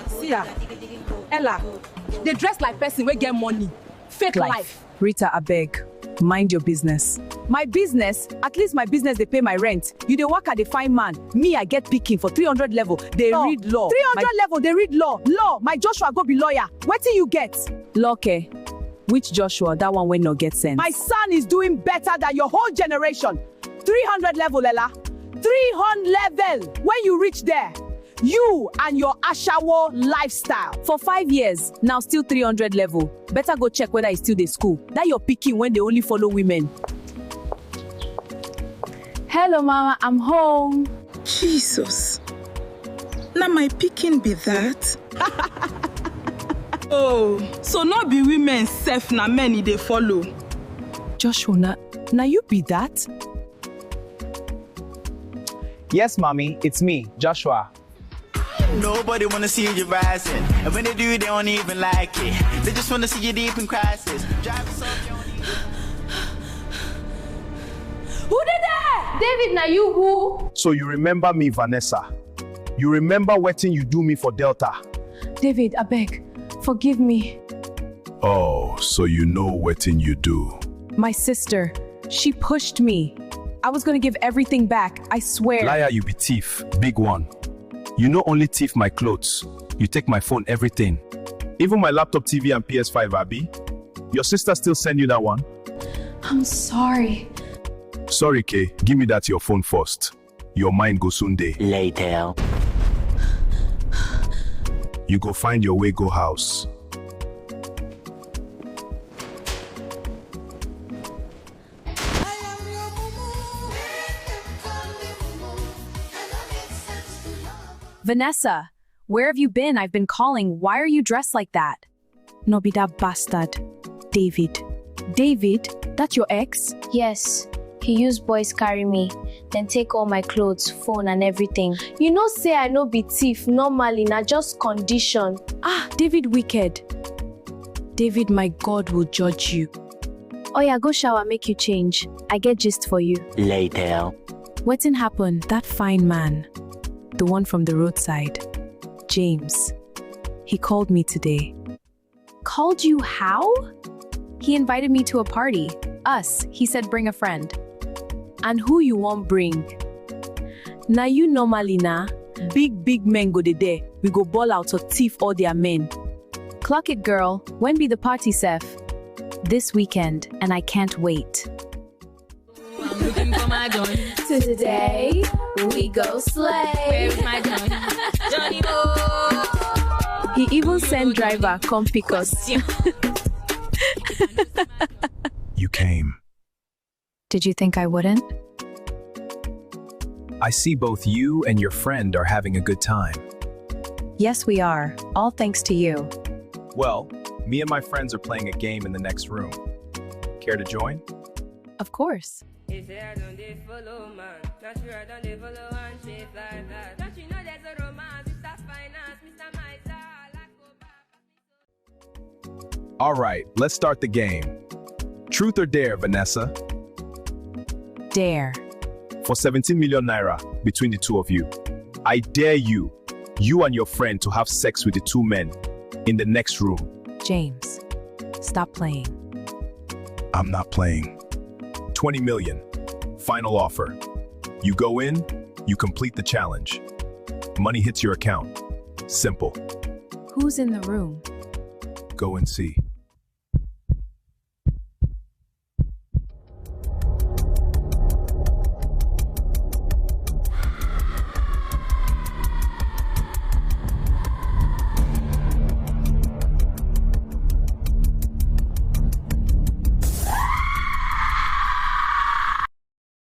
See ya. Ella, they dress like person wey get money. Fake life. Rita, abeg, mind your business. My business? At least my business dey pay my rent. You dey work at the fine man. Me, I get picking for 300 level. They read law. 300 level, they read law. Law. My Joshua go be lawyer. Wetin you get? Law, okay. Which Joshua? That one wey no get sense. My son is doing better than your whole generation. 300 level, Ella. 300 level. When you reach there, you and your ashawo lifestyle. For 5 years, now still 300 level. Better go check whether it's still the school. That your picking when they only follow women. Hello, Mama, I'm home. Jesus. Now my picking be that? Oh, so not be women self na many they follow. Joshua, now you be that? Yes, mommy, it's me, Joshua. Nobody wanna see you rising, and when they do, they don't even like it. They just wanna see you deep in crisis. Drive yourself, you don't even... Who did that? David, now you who? So you remember me, Vanessa? You remember wetin you do me for Delta? David, abeg, forgive me. Oh, so you know wetin you do. My sister, she pushed me. I was gonna give everything back, I swear. Liar, you be thief, big one. You not only thief my clothes, you take my phone, everything. Even my laptop, TV, and PS5, Abby. Your sister still send you that one? I'm sorry. Sorry, Kay. Give me that your phone first. Your mind go soon day. Later. You go find your way go house. Vanessa, where have you been? I've been calling. Why are you dressed like that? No be that bastard. David. David? That's your ex? Yes. He used boys carry me, then take all my clothes, phone and everything. You know say I no be thief normally, na just condition. Ah, David wicked. David, my God will judge you. Oh yeah, go shower, make you change. I get gist for you. Later. What's happened? That fine man. The one from the roadside. James. He called me today. Called you how? He invited me to a party. Us. He said bring a friend. And who you won't bring? Now you normally na. Big men go there. We go ball out or thief all their men. Clock it, girl. When be the party, Seth? This weekend, and I can't wait. I'm looking for my Johnny. Today, we go slay. Where's my Johnny? Johnny boy. He even sent driver come pick us. You came. Did you think I wouldn't? I see both you and your friend are having a good time. Yes, we are. All thanks to you. Well, me and my friends are playing a game in the next room. Care to join? Of course. All right, let's start the game. Truth or dare, Vanessa? Dare. For 17 million naira between the two of you, I dare you and your friend to have sex with the two men in the next room. James, stop playing. I'm not playing. 20 million. Final offer. You go in, you complete the challenge. Money hits your account. Simple. Who's in the room? Go and see.